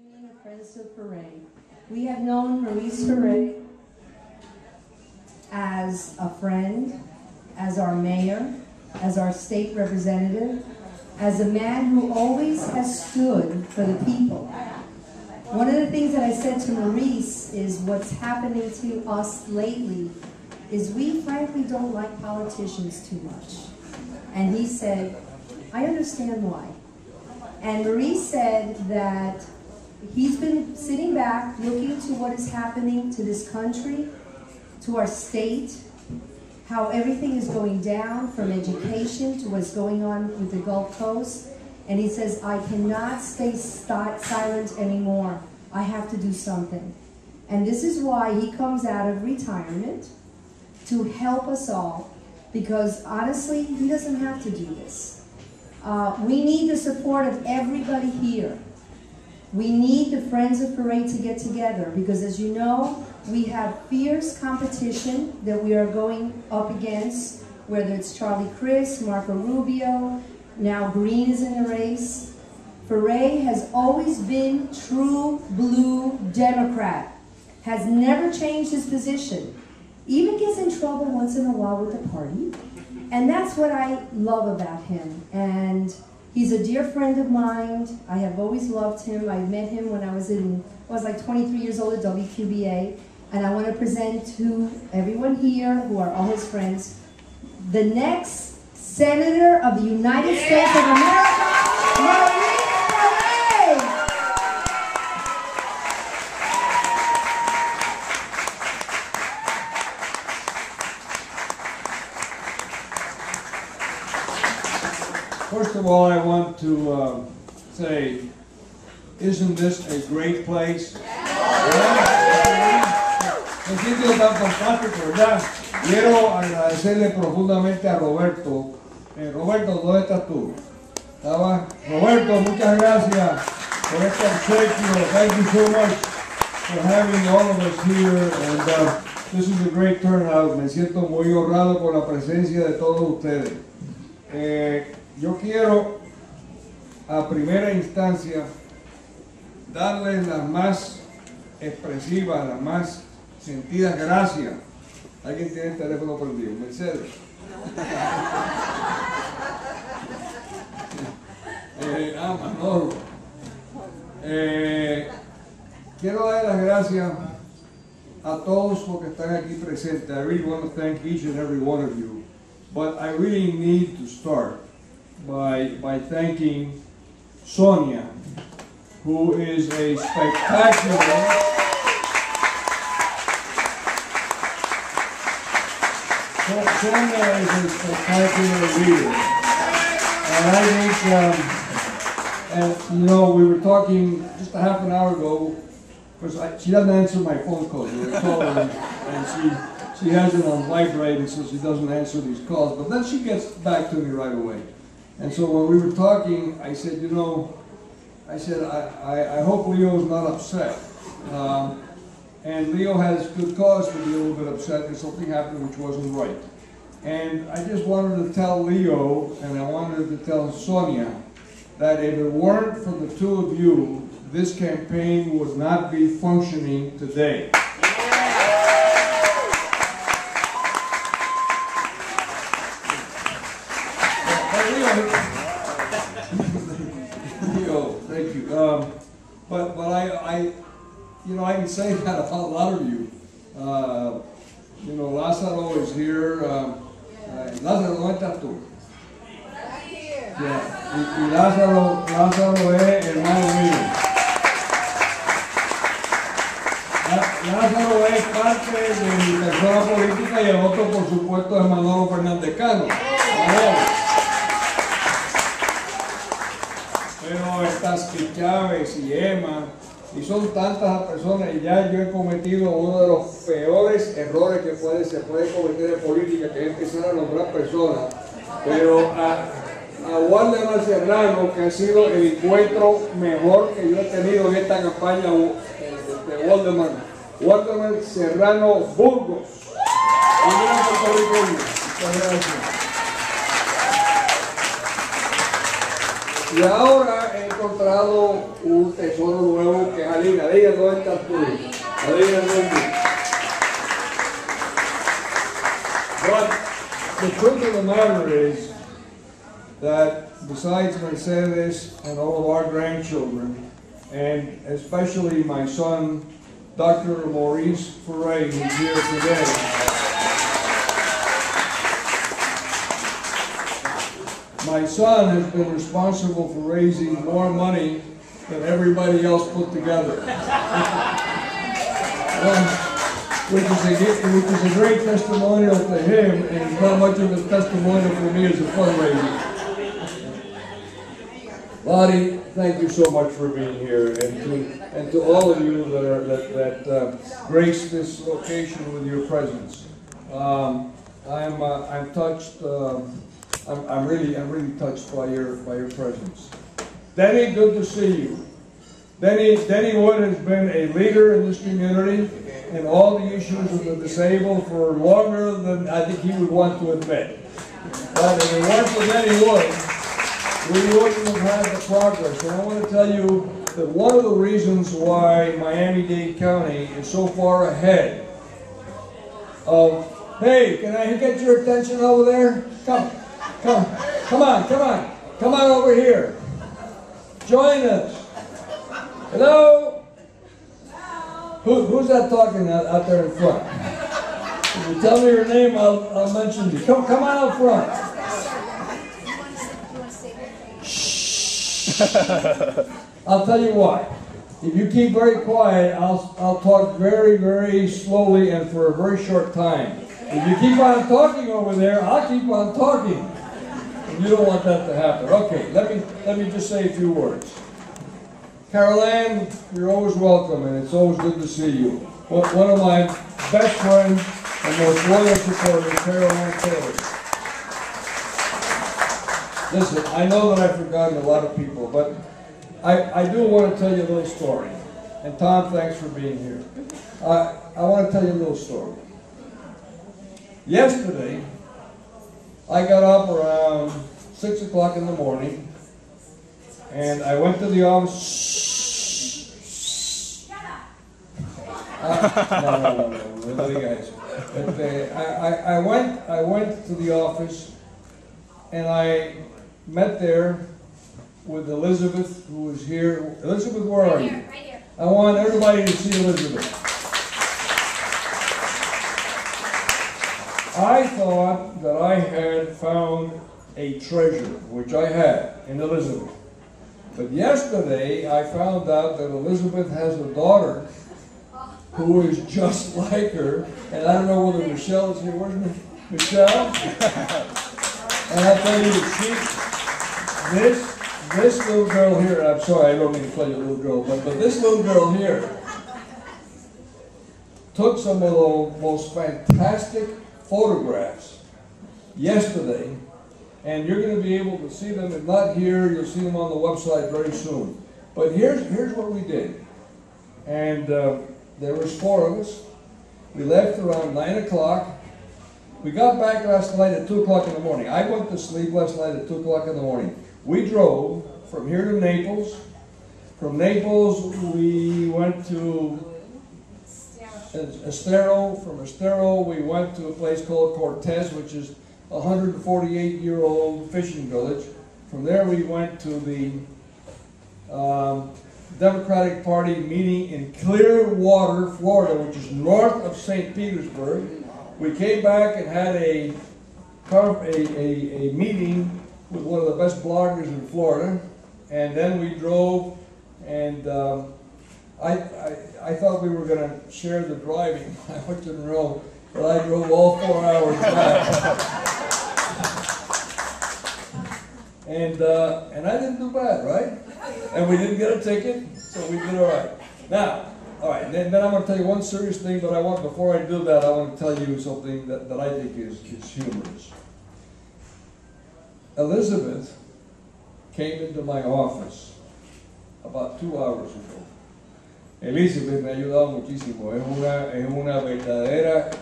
Union of Friends of Ferre. We have known Maurice Ferre as a friend, as our mayor, as our state representative, as a man who always has stood for the people. One of the things that I said to Maurice is what's happening to us lately is we frankly don't like politicians too much. And he said, I understand why. And Maurice said that he's been sitting back looking to what is happening to this country, to our state, how everything is going down from education to what's going on with the Gulf Coast. And he says, I cannot stay silent anymore. I have to do something. And this is why he comes out of retirement to help us all, because honestly, he doesn't have to do this. We need the support of everybody here. We need the Friends of Ferre to get together, because as you know, we have fierce competition that we are going up against, whether it's Charlie Crist, Marco Rubio, now Green is in the race. Ferre has always been true blue Democrat, has never changed his position, even gets in trouble once in a while with the party. And that's what I love about him. And he's a dear friend of mine. I have always loved him. I met him when I was like 23 years old at WQBA. And I want to present to everyone here who are all his friends, the next Senator of the United States of America, Maurice Ferre. First of all, I want to say, isn't this a great place? Me siento tan fantástico, ¿verdad? Quiero agradecerle profundamente a Roberto. Roberto, ¿dónde estás tú? ¿Estaba? Roberto, muchas gracias por este obsequio. Thank you so much for having all of us here. And this is a great turnout. Me siento muy honrado por la presencia de todos ustedes. Yo quiero, a primera instancia, darles las más expresivas, las más sentidas gracias. ¿Alguien tiene el teléfono prendido? Mercedes. Manolo. Quiero dar las gracias a todos los que están aquí presentes. I really want to thank each and every one of you. But I really need to start by thanking Sonia, who is a spectacular Sonia is a spectacular leader. And I think, and you know, we were talking just a half an hour ago, because she doesn't answer my phone calls. We were calling, and she has it on vibrate, and so she doesn't answer these calls. But then she gets back to me right away. And so when we were talking, I said, you know, I hope Leo is not upset. And Leo has good cause to be a little bit upset because something happened which wasn't right. And I just wanted to tell Leo, and I wanted to tell Sonia, that if it weren't for the two of you, this campaign would not be functioning today. Leo, thank you. But you know, I can say that about a lot of you. You know, Lázaro is here. Lázaro, ¿dónde estás tú? Yeah. Y Lázaro es hermano mío. Lázaro es parte de mi persona política y el otro, por supuesto, es Manolo Fernández Cano. Pero estas Chávez y Emma, y son tantas personas, y ya yo he cometido uno de los peores errores que se puede cometer en política, que es empezar a nombrar personas. Pero a Waldemar Serrano, que ha sido el encuentro mejor que yo he tenido en esta campaña de Waldemar Serrano Burgos. Muchas gracias. Y ahora, encontrado un tesoro nuevo que es Alina. Diga, ¿dónde estás tú? Alina, ¿dónde? But the truth of the matter is that besides Mercedes and all of our grandchildren, and especially my son, Dr. Maurice Ferre, who's here today, my son has been responsible for raising more money than everybody else put together. Which is a great testimonial to him, and not much of a testimonial for me as a fundraiser. Lottie, thank you so much for being here, and to all of you that grace this occasion with your presence. I'm touched. I'm really touched by your presence. Denny, good to see you. Denny Wood has been a leader in this community in all the issues of the disabled for longer than I think he would want to admit. But if it weren't for Denny Wood, we wouldn't have had the progress. And I want to tell you that one of the reasons why Miami-Dade County is so far ahead of, hey, can I get your attention over there? Come on over here. Join us. Hello? Who's that talking out there in front? If you tell me your name, I'll mention you. Come on out front. Shh. I'll tell you what. If you keep very quiet, I'll talk very, very slowly and for a very short time. If you keep on talking over there, I'll keep on talking. And you don't want that to happen. Okay, let me just say a few words. Carol Ann, you're always welcome, and it's always good to see you. One of my best friends and most loyal supporters, Carol Ann Taylor. Listen, I know that I've forgotten a lot of people, but I do want to tell you a little story. And Tom, thanks for being here. I want to tell you a little story. Yesterday, I got up around 6 o'clock in the morning, and I went to the office. No, guys. But, I went to the office, and I met there with Elizabeth, who was here. Elizabeth, where are you? Right here. I want everybody to see Elizabeth. I thought that I had found a treasure, which I had in Elizabeth. But yesterday, I found out that Elizabeth has a daughter who is just like her. And I don't know whether Michelle is here. Where's Michelle? And I tell you, this little girl here, I'm sorry, I don't mean to call you a little girl, but this little girl here took some of the most fantastic photographs yesterday, and you're going to be able to see them. If not here, you'll see them on the website very soon. But here's what we did. And there was 4 of us. We left around 9 o'clock. We got back last night at 2 o'clock in the morning. I went to sleep last night at 2 o'clock in the morning. We drove from here to Naples. From Naples, we went to Estero. From Estero, we went to a place called Cortez, which is a 148-year-old fishing village. From there, we went to the Democratic Party meeting in Clearwater, Florida, which is north of St. Petersburg. We came back and had a meeting with one of the best bloggers in Florida, and then we drove, and I thought we were going to share the driving. I didn't know, but I drove all 4 hours back. And I didn't do bad, right? And we didn't get a ticket, so we did all right. Now, all right, then I'm going to tell you one serious thing, but before I do that, I want to tell you something that I think is humorous. Elizabeth came into my office about 2 hours ago. Elizabeth me ha ayudado muchísimo, es una verdadera